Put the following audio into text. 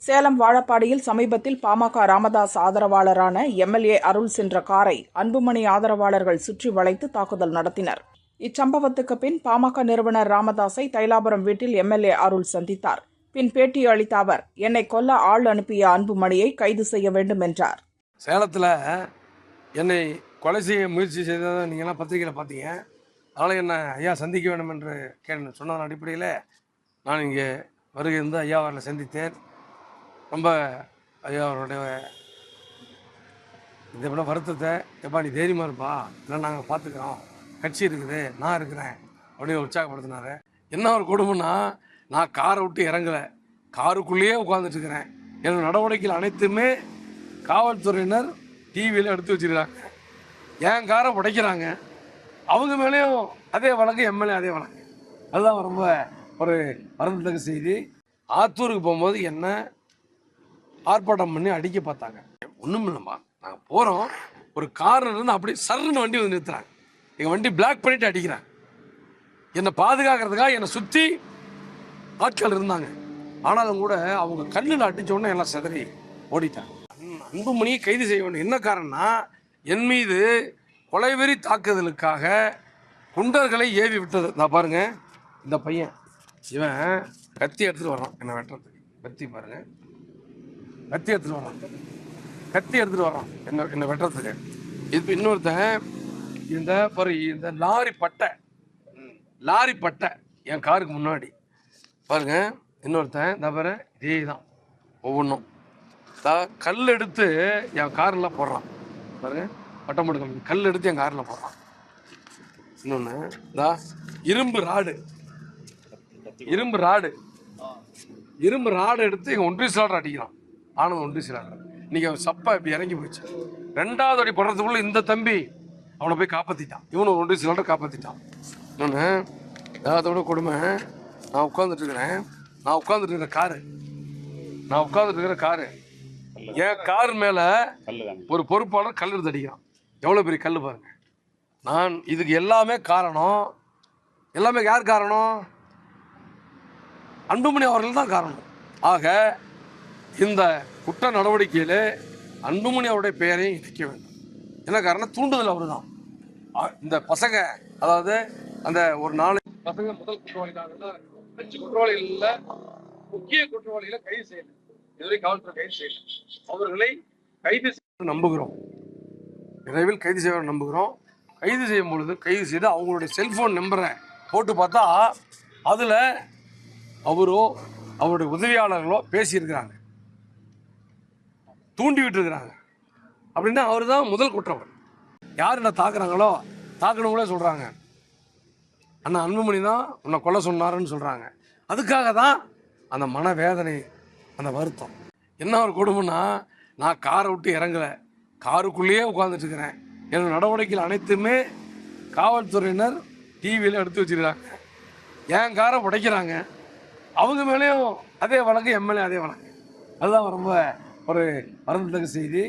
சேலம் வாழப்பாடியில் சமீபத்தில் பாமக ராமதாஸ் ஆதரவாளரான எம்எல்ஏ அருள் சென்ற காரை அன்புமணி ஆதரவாளர்கள் சுற்றி வளைத்து தாக்குதல் நடத்தினர். இச்சம்பவத்துக்கு பின் பாமக நிறுவனர் ராமதாஸை தைலாபுரம் வீட்டில் எம்எல்ஏ அருள் சந்தித்தார். பின் பேட்டி அளித்த அவர், என்னை கொல்ல ஆள் அனுப்பிய அன்புமணியை கைது செய்ய வேண்டும் என்றார். சேலத்தில் என்னை கொலை செய்ய முயற்சி செய்ததை நீங்கள்லாம் பத்திரிகையில் பார்த்தீங்க. அதனால் என்னை ஐயா சந்திக்க வேண்டும் என்று சொன்னதன் அடிப்படையில் நான் இங்கே வருகை இருந்து ஐயா அவர்களை சந்தித்தேன். ரொம்ப ஐயா அவருடைய இதை விட வருத்தத்தை, எப்பா நீ தைரியமாக இருப்பா, இல்லை நாங்கள் பார்த்துக்கிறோம், கட்சி இருக்குது, நான் இருக்கிறேன் அப்படின்னு உற்சாகப்படுத்தினார். என்ன ஒரு கொடுமைன்னா, நான் காரை விட்டு இறங்கலை, காருக்குள்ளேயே உட்காந்துட்டுருக்கிறேன். என்னோட நடவடிக்கைகள் அனைத்துமே காவல்துறையினர் டிவியில் எடுத்து வச்சுருக்காங்க. என் காரை உடைக்கிறாங்க, அவங்க மேலேயும் அதே வழக்கு, எம்எல்ஏ அதே வழக்கு. அதுதான் ரொம்ப ஒரு வருந்தத்தக்க செய்தி. ஆத்தூருக்கு போகும்போது என்ன ஆர்ப்பாட்டம் பண்ணி அடிக்க பார்த்தாங்க. ஒன்றும் இல்லைம்மா, நாங்கள் போகிறோம், ஒரு காரில் இருந்து அப்படி சர்ன்னு வண்டி வந்து நிறுத்துறாங்க. எங்கள் வண்டி பிளாக் பண்ணிட்டு அடிக்கிறாங்க. என்னை பாதுகாக்கிறதுக்காக என்னை சுற்றி ஆட்கள் இருந்தாங்க. ஆனாலும் கூட அவங்க கண்ணில் அடித்த உடனே எல்லாம் சிதறி ஓடிட்டாங்க. அன்புமணியை கைது செய்ய வேண்டும். என்ன காரணம்னா, என் மீது கொலைவெறி தாக்குதலுக்காக குண்டர்களை ஏவி விட்டது. நான் பாருங்க, இந்த பையன் இவன் கத்தி எடுத்துகிட்டு வரான் என்னை வெட்டுறதுக்கு. கத்தி பாருங்க, கத்தி எடுத்துகிட்டு வரான் என்னை வெட்டுறதுக்கு. இப்போ இன்னொருத்தன் இந்த லாரி பட்டை என் காருக்கு முன்னாடி பாருங்க. இன்னொருத்தன் இந்த பாரு, இதே தான் ஒவ்வொன்றும் கல் எடுத்து என் காரில் போடுறான் பாருங்க. பட்டம் போட்டு கல் எடுத்து என் காரில் போடுறான். இன்னொன்று இரும்பு ராடு எடுத்து எங்கள் ஒன்றிய சிலாடர் அடிக்கிறான். ஆனந்த் ஒன்றிய சிலாடர் இன்னைக்கு அவன் சப்பா இப்படி இறங்கி போச்சு. 2வது அடி போடுறதுக்குள்ள இந்த தம்பி அவனை போய் காப்பாற்றிட்டான். இவனு ஒன்றிய சிலாடர் காப்பாற்றிட்டான். இன்னொன்று அதோட கொடுமை, நான் உட்காந்துட்டு இருக்கிற காரு என் கார் மேல ஒரு பொறுப்பாளர் கல் எடுத்து அடிக்கிறான். எவ்வளவு பெரிய கல் பாருங்க. நான் இதுக்கு எல்லாமே யார் காரணம்? அன்புமணி அவர்கள் தான் காரணம். ஆக இந்த குற்ற நடவடிக்கையில அன்புமணி அவருடைய பெயரையும் இணைக்க வேண்டும். என்ன காரணம்? தூண்டுதல் அவரு தான். இந்த பசங்க, அதாவது அந்த ஒரு 4 பசங்க முதல் குற்றவாளிகள் 5 குற்றவாளிகள் முக்கிய குற்றவாளிகளை கைது செய்யணும். இதுவரை காவல்துறை கைது செய்யணும். அவர்களை கைது செய்ய நம்புகிறோம். விரைவில் கைது செய்ய நம்புகிறோம். கைது செய்யும் பொழுது கைது செய்து அவங்களுடைய செல்போன் நம்பரை போட்டு பார்த்தா அதில் அவரோ அவருடைய உதவியாளர்களோ பேசியிருக்கிறாங்க, தூண்டி விட்டுருக்கிறாங்க. அப்படின்னா அவர் தான் முதல் குற்றவாளி. யார் என்ன தாக்குறாங்களோ தாக்கணுங்களே சொல்கிறாங்க, அண்ணா அன்புமணி தான் உன்னை கொல்ல சொன்னாருன்னு சொல்கிறாங்க. அதுக்காக தான் அந்த மனவேதனை, அந்த வருத்தம். என்ன ஒரு கொடுமைன்னா, நான் காரை விட்டு இறங்கலை, காருக்குள்ளேயே உட்காந்துட்டுருக்கிறேன். என்னோட நடவடிக்கைகள் அனைத்துமே காவல்துறையினர் டிவியில் எடுத்து வச்சுருக்காங்க. என் காரை உடைக்கிறாங்க, அவங்க மேலேயும் அதே வழக்கு, எம்எல்ஏ அதே வழக்கு. அதுதான் ரொம்ப ஒரு வருந்தத்தக்க செய்தி.